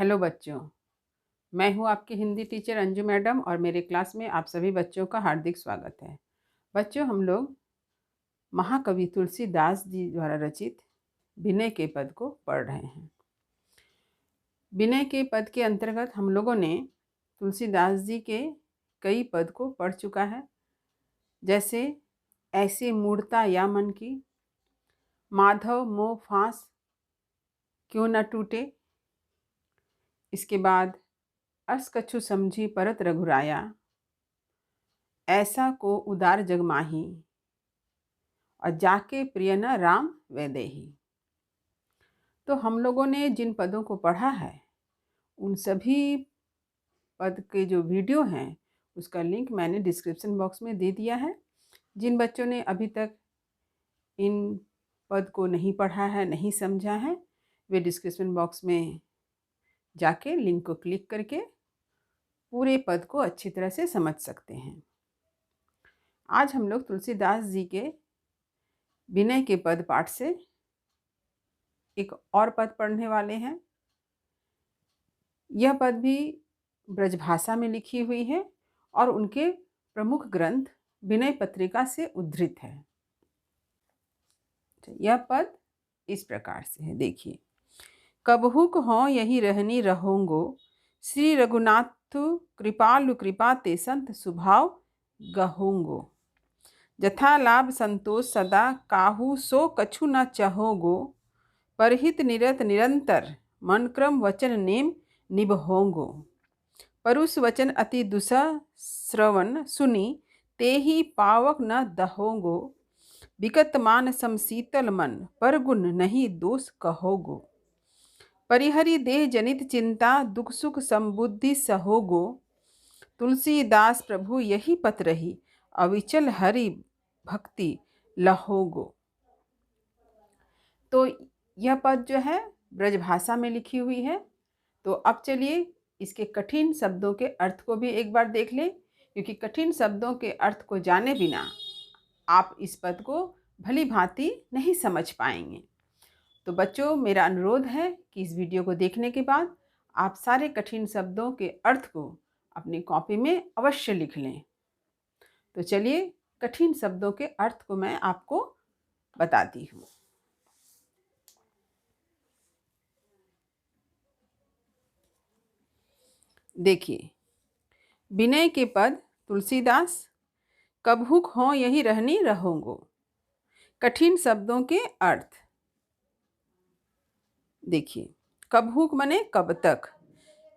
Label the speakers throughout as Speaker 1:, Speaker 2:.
Speaker 1: Hello बच्चों, मैं हूँ आपकी हिंदी टीचर अंजू मैडम और मेरे क्लास में आप सभी बच्चों का हार्दिक स्वागत है। बच्चों, हम लोग महाकवि तुलसीदास जी द्वारा रचित विनय के पद को पढ़ रहे हैं। विनय के पद के अंतर्गत हम लोगों ने तुलसीदास जी के कई पद को पढ़ चुका है, जैसे ऐसी मूढ़ता या मन की, माधव मोह फांस क्यों न टूटे। इसके बाद अस कछु समझी परत रघुराया, ऐसा को उदार जग माही, और जाके प्रिय न राम वैदेही। तो हम लोगों ने जिन पदों को पढ़ा है उन सभी पद के जो वीडियो हैं उसका लिंक मैंने डिस्क्रिप्शन बॉक्स में दे दिया है। जिन बच्चों ने अभी तक इन पद को नहीं पढ़ा है, नहीं समझा है, वे डिस्क्रिप्शन बॉक्स में जाके लिंक को क्लिक करके पूरे पद को अच्छी तरह से समझ सकते हैं। आज हम लोग तुलसीदास जी के विनय के पद पाठ से एक और पद पढ़ने वाले हैं। यह पद भी ब्रजभाषा में लिखी हुई है और उनके प्रमुख ग्रंथ विनय पत्रिका से उद्धृत है। यह पद इस प्रकार से है, देखिए। कबहुक हों यही रहनी रहोंगो, श्री रघुनाथ कृपालु कृपा ते संत स्वभाव गहोंगो। जथा लाभ संतोष सदा काहू सो कछु न चहोगो, परहित निरत निरंतर मन क्रम वचन नेम निभहोंगो। परुष वचन अति दुसह श्रवण सुनी, ते ही पावक न दहोगो। विगत मान सम शीतल मन, पर गुण नहीं दोष कहोगो। परिहरि देह जनित चिंता, दुख सुख संबुद्धि सहोगो। तुलसीदास प्रभु यही पत रही, अविचल हरि भक्ति लहोगो। तो यह पद जो है ब्रजभाषा में लिखी हुई है। तो अब चलिए इसके कठिन शब्दों के अर्थ को भी एक बार देख लें, क्योंकि कठिन शब्दों के अर्थ को जाने बिना आप इस पद को भली भांति नहीं समझ पाएंगे। तो बच्चों, मेरा अनुरोध है कि इस वीडियो को देखने के बाद आप सारे कठिन शब्दों के अर्थ को अपनी कॉपी में अवश्य लिख लें। तो चलिए कठिन शब्दों के अर्थ को मैं आपको बताती हूँ। देखिए, विनय के पद तुलसीदास, कबहुक हों यही रहनी रहोंगो। कठिन शब्दों के अर्थ देखिए। कबहुक मने कब तक,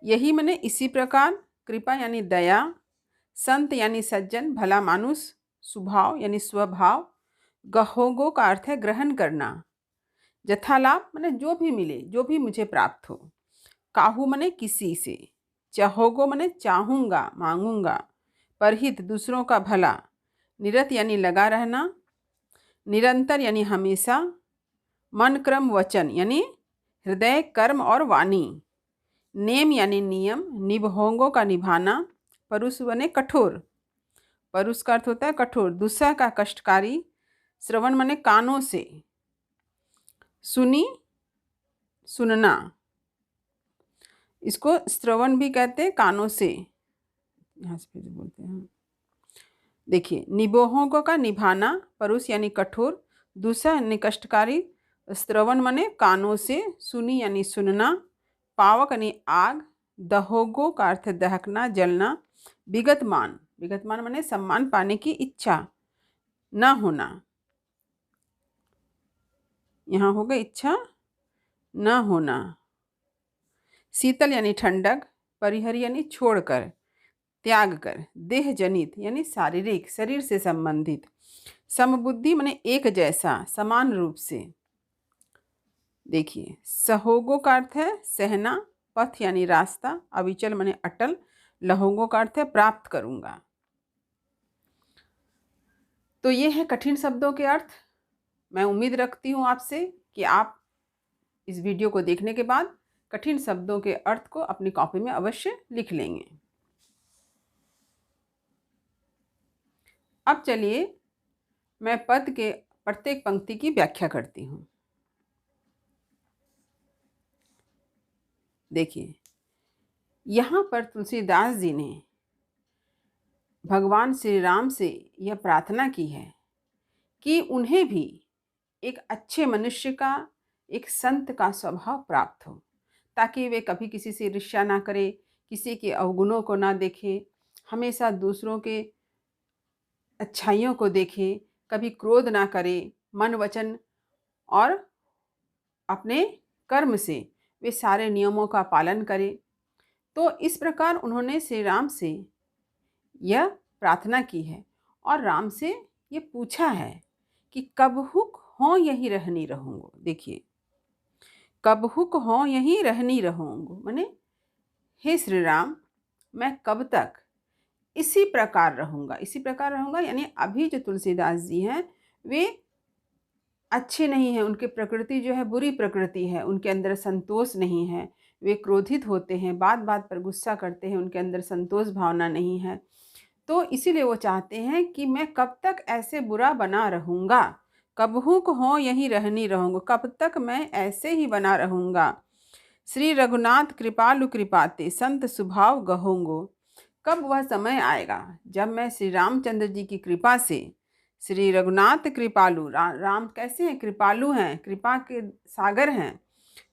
Speaker 1: यही मने इसी प्रकार, कृपा यानी दया, संत यानी सज्जन भला मानुष, स्वभाव यानी स्वभाव, गहोगो का अर्थ है ग्रहण करना, जथालाभ मने जो भी मिले, जो भी मुझे प्राप्त हो, काहू मने किसी से, चाहोगो मने चाहूँगा, मांगूंगा, परहित दूसरों का भला, निरत यानी लगा रहना, निरंतर यानी हमेशा, मन क्रम वचन यानी हृदय कर्म और वाणी, नेम यानी नियम, निभोंगो का निभाना, परुष बने कठोर, परुष का अर्थ होता है कठोर, दुसह का कष्टकारी, श्रवण मने कानों से, सुनी सुनना, इसको श्रवण भी कहते हैं, कानों से, यहाँ से फिर बोलते हैं। देखिए, निबोहों का निभाना, परुष यानी कठोर, दूसरा यानी कष्टकारी, श्रवण मने कानों से, सुनी यानी सुनना, पावक यानी आग, दहोगो का अर्थ दहकना, जलना, विगतमान, विगतमान मने सम्मान पाने की इच्छा न होना, यहाँ होगा इच्छा न होना, शीतल यानी ठंडक, परिहर यानी छोड़कर, त्याग कर, देह जनित यानी शारीरिक, शरीर से संबंधित, समबुद्धि माने एक जैसा, समान रूप से। देखिए, सहोगो का अर्थ है सहना, पथ यानी रास्ता, अविचल माने अटल, लहोगो का अर्थ है प्राप्त करूंगा। तो ये है कठिन शब्दों के अर्थ। मैं उम्मीद रखती हूँ आपसे कि आप इस वीडियो को देखने के बाद कठिन शब्दों के अर्थ को अपनी कॉपी में अवश्य लिख लेंगे। अब चलिए मैं पद के प्रत्येक पंक्ति की व्याख्या करती हूँ। देखिए, यहाँ पर तुलसीदास जी ने भगवान श्री राम से यह प्रार्थना की है कि उन्हें भी एक अच्छे मनुष्य का, एक संत का स्वभाव प्राप्त हो, ताकि वे कभी किसी से ईर्ष्या ना करे, किसी के अवगुणों को ना देखे, हमेशा दूसरों के अच्छाइयों को देखे, कभी क्रोध ना करे, मन वचन और अपने कर्म से वे सारे नियमों का पालन करे। तो इस प्रकार उन्होंने श्री राम से यह प्रार्थना की है और राम से ये पूछा है कि कबहुक हों यही रहनी रहूँगो। देखिए, कबहुक हों यही रहनी रहूँगो माने हे श्री राम, मैं कब तक इसी प्रकार रहूँगा। इसी प्रकार रहूँगा यानी अभी जो तुलसीदास जी हैं वे अच्छे नहीं हैं, उनकी प्रकृति जो है बुरी प्रकृति है, उनके अंदर संतोष नहीं है, वे क्रोधित होते हैं, बात बात पर गुस्सा करते हैं, उनके अंदर संतोष भावना नहीं है। तो इसीलिए वो चाहते हैं कि मैं कब तक ऐसे बुरा बना रहूँगा, कबहुक हों यही रहनी रहूँगा, कब तक मैं ऐसे ही बना रहूँगा। श्री रघुनाथ कृपालु कृपाते संत स्वभाव गहोंगो। कब वह समय आएगा जब मैं श्री रामचंद्र जी की कृपा से, श्री रघुनाथ कृपालु, राम कैसे हैं? कृपालु हैं, कृपा के सागर हैं।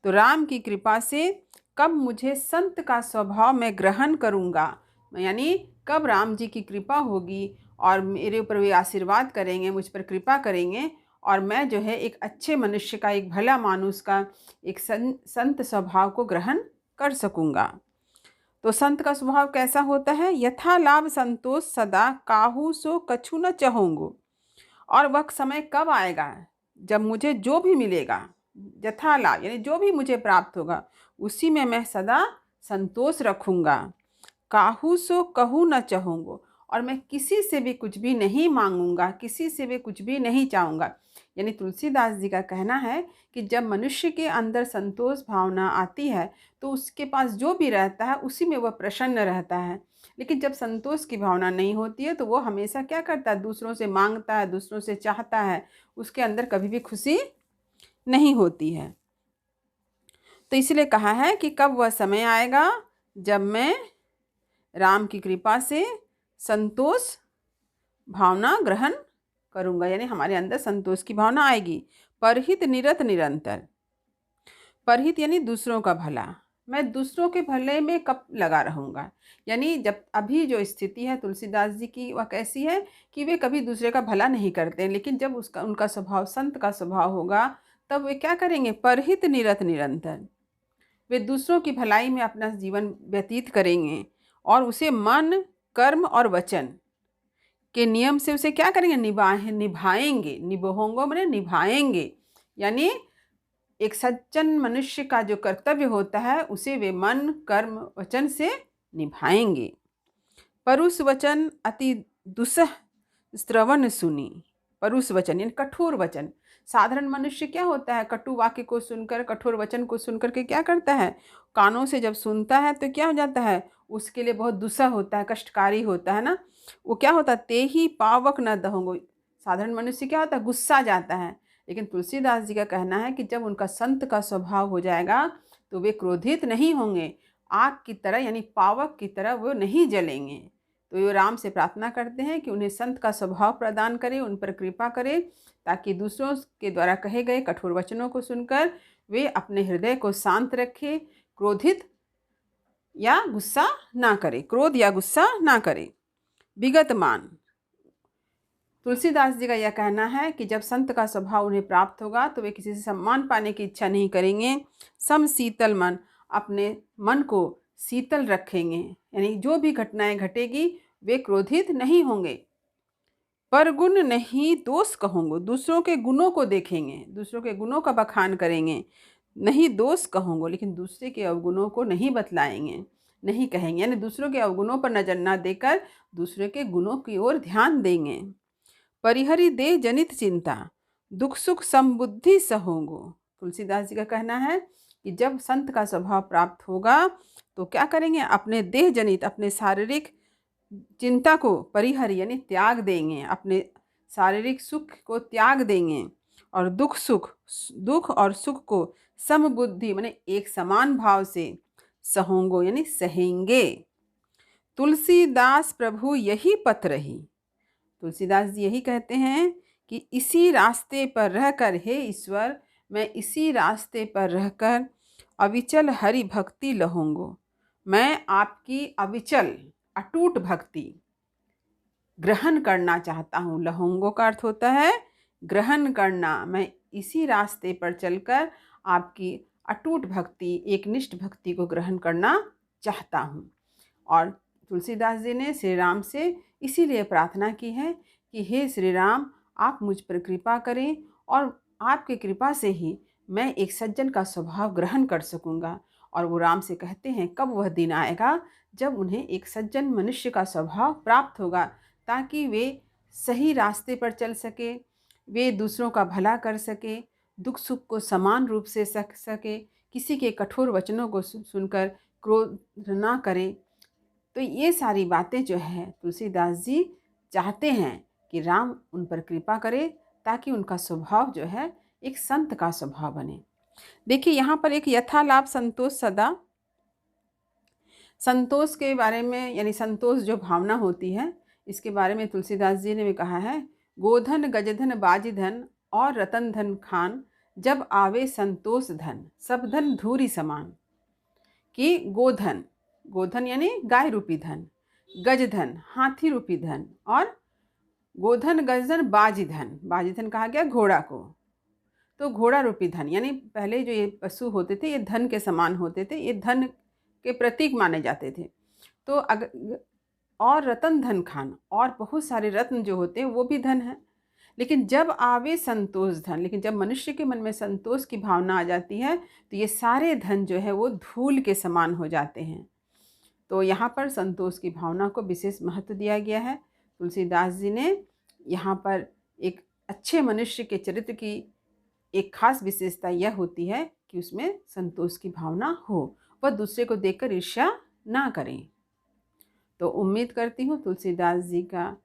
Speaker 1: तो राम की कृपा से कब मुझे संत का स्वभाव मैं ग्रहण करूँगा, यानी कब राम जी की कृपा होगी और मेरे ऊपर वे आशीर्वाद करेंगे, मुझ पर कृपा करेंगे और मैं जो है एक अच्छे मनुष्य का, एक भला मानुष का, एक संत स्वभाव को ग्रहण कर सकूँगा। तो संत का स्वभाव कैसा होता है? यथा लाभ संतोष सदा काहू सो कछु न चहूँगो। और वह समय कब आएगा जब मुझे जो भी मिलेगा, यथा लाभ यानी जो भी मुझे प्राप्त होगा उसी में मैं सदा संतोष रखूँगा। काहू सो कहू न चाहूँगो, और मैं किसी से भी कुछ भी नहीं मांगूंगा, किसी से भी कुछ भी नहीं चाहूँगा। यानी तुलसीदास जी का कहना है कि जब मनुष्य के अंदर संतोष भावना आती है तो उसके पास जो भी रहता है उसी में वह प्रसन्न रहता है। लेकिन जब संतोष की भावना नहीं होती है तो वो हमेशा क्या करता है? दूसरों से मांगता है, दूसरों से चाहता है, उसके अंदर कभी भी खुशी नहीं होती है। तो इसलिए कहा है कि कब वह समय आएगा जब मैं राम की कृपा से संतोष भावना ग्रहण करूँगा, यानी हमारे अंदर संतोष की भावना आएगी। परहित निरत निरंतर, परहित यानी दूसरों का भला, मैं दूसरों के भले में कब लगा रहूँगा। यानी जब अभी जो स्थिति है तुलसीदास जी की वह कैसी है कि वे कभी दूसरे का भला नहीं करते हैं, लेकिन जब उनका स्वभाव संत का स्वभाव होगा तब वे क्या करेंगे? परहित निरत निरंतर, वे दूसरों की भलाई में अपना जीवन व्यतीत करेंगे और उसे मन कर्म और वचन के नियम से उसे क्या करेंगे? निभाएंगे। निभोंगो मैंने निभाएंगे, यानी एक सज्जन मनुष्य का जो कर्तव्य होता है उसे वे मन कर्म वचन से निभाएंगे। परुष वचन अति दुसह श्रवण सुनी। परुष वचन यानी कठोर वचन। साधारण मनुष्य क्या होता है? कटु वाक्य को सुनकर, कठोर वचन को सुनकर के क्या करता है? कानों से जब सुनता है तो क्या हो जाता है? उसके लिए बहुत दुस्सह होता है, कष्टकारी होता है ना। वो क्या होता है? ते ही पावक न दहोंगो। साधारण मनुष्य क्या होता है? गुस्सा जाता है। लेकिन तुलसीदास जी का कहना है कि जब उनका संत का स्वभाव हो जाएगा तो वे क्रोधित नहीं होंगे, आग की तरह यानी पावक की तरह वो नहीं जलेंगे। तो ये राम से प्रार्थना करते हैं कि उन्हें संत का स्वभाव प्रदान करे, उन पर कृपा करे, ताकि दूसरों के द्वारा कहे गए कठोर वचनों को सुनकर वे अपने हृदय को शांत रखे, क्रोधित या गुस्सा ना करे, क्रोध या गुस्सा ना करे। विगत मान, तुलसीदास जी का यह कहना है कि जब संत का स्वभाव उन्हें प्राप्त होगा तो वे किसी से सम्मान पाने की इच्छा नहीं करेंगे। सम शीतल मन, अपने मन को शीतल रखेंगे, यानी जो भी घटनाएं घटेगी वे क्रोधित नहीं होंगे। पर गुण नहीं दोष कहूँगो, दूसरों के गुणों को देखेंगे, दूसरों के गुणों का बखान करेंगे। नहीं दोष कहूँगो, लेकिन दूसरे के अवगुणों को नहीं बतलाएंगे, नहीं कहेंगे, यानी दूसरों के अवगुणों पर नजर न देकर दूसरे के गुणों की ओर ध्यान देंगे। परिहरि देह जनित चिंता, दुख सुख समबुद्धि सहोंगो। तुलसीदास जी का कहना है कि जब संत का स्वभाव प्राप्त होगा तो क्या करेंगे? अपने देह जनित, अपने शारीरिक चिंता को परिहरि यानी त्याग देंगे, अपने शारीरिक सुख को त्याग देंगे और दुख और सुख को समबुद्धि माने एक समान भाव से सहोंगो यानी सहेंगे। तुलसीदास प्रभु यही पथ रही। तुलसीदास जी यही कहते हैं कि इसी रास्ते पर रहकर, हे ईश्वर, मैं इसी रास्ते पर रहकर अविचल हरि भक्ति लहूंगो। मैं आपकी अविचल अटूट भक्ति ग्रहण करना चाहता हूँ। लहूंगो का अर्थ होता है ग्रहण करना। मैं इसी रास्ते पर चलकर आपकी अटूट भक्ति, एकनिष्ठ भक्ति को ग्रहण करना चाहता हूँ। और तुलसीदास जी ने श्री राम से इसीलिए प्रार्थना की है कि हे श्री राम, आप मुझ पर कृपा करें और आपकी कृपा से ही मैं एक सज्जन का स्वभाव ग्रहण कर सकूंगा। और वो राम से कहते हैं कब वह दिन आएगा जब उन्हें एक सज्जन मनुष्य का स्वभाव प्राप्त होगा, ताकि वे सही रास्ते पर चल सके, वे दूसरों का भला कर सके, दुख सुख को समान रूप से सके, किसी के कठोर वचनों को सुनकर क्रोध ना करें। तो ये सारी बातें जो है तुलसीदास जी चाहते हैं कि राम उन पर कृपा करे, ताकि उनका स्वभाव जो है एक संत का स्वभाव बने। देखिए यहाँ पर एक यथालाभ संतोष सदा, संतोष के बारे में, यानी संतोष जो भावना होती है, इसके बारे में तुलसीदास जी ने भी कहा है, गोधन गजधन बाजीधन और रतन धन खान, जब आवे संतोष धन, सब धन धूरी समान। कि गोधन, गोधन यानी गाय रूपी धन, गजधन हाथी रूपी धन, और गोधन गजधन बाजीधन, बाजीधन कहा गया घोड़ा को, तो घोड़ा रूपी धन, यानी पहले जो ये पशु होते थे ये धन के समान होते थे, ये धन के प्रतीक माने जाते थे। तो और रतन धन खान, और बहुत सारे रत्न जो होते हैं वो भी धन है। लेकिन जब आवे संतोष धन, लेकिन जब मनुष्य के मन में संतोष की भावना आ जाती है तो ये सारे धन जो है वो धूल के समान हो जाते हैं। तो यहाँ पर संतोष की भावना को विशेष महत्व दिया गया है। तुलसीदास जी ने यहाँ पर एक अच्छे मनुष्य के चरित्र की एक खास विशेषता यह होती है कि उसमें संतोष की भावना हो, वह दूसरे को देखकर ईर्ष्या ना करें। तो उम्मीद करती हूँ तुलसीदास जी का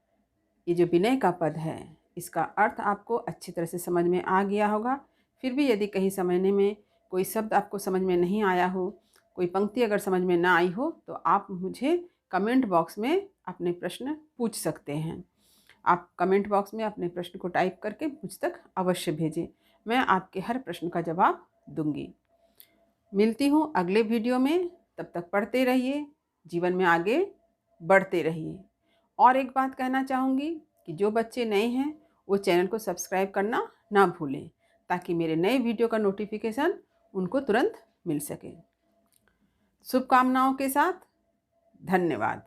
Speaker 1: ये जो विनय का पद है, इसका अर्थ आपको अच्छी तरह से समझ में आ गया होगा। फिर भी यदि कहीं समझने में कोई शब्द आपको समझ में नहीं आया हो, कोई पंक्ति अगर समझ में ना आई हो, तो आप मुझे कमेंट बॉक्स में अपने प्रश्न पूछ सकते हैं। आप कमेंट बॉक्स में अपने प्रश्न को टाइप करके मुझ तक अवश्य भेजें, मैं आपके हर प्रश्न का जवाब दूंगी। मिलती हूँ अगले वीडियो में, तब तक पढ़ते रहिए, जीवन में आगे बढ़ते रहिए। और एक बात कहना चाहूँगी कि जो बच्चे नए हैं वो चैनल को सब्सक्राइब करना ना भूलें, ताकि मेरे नए वीडियो का नोटिफिकेशन उनको तुरंत मिल सके। शुभकामनाओं के साथ, धन्यवाद।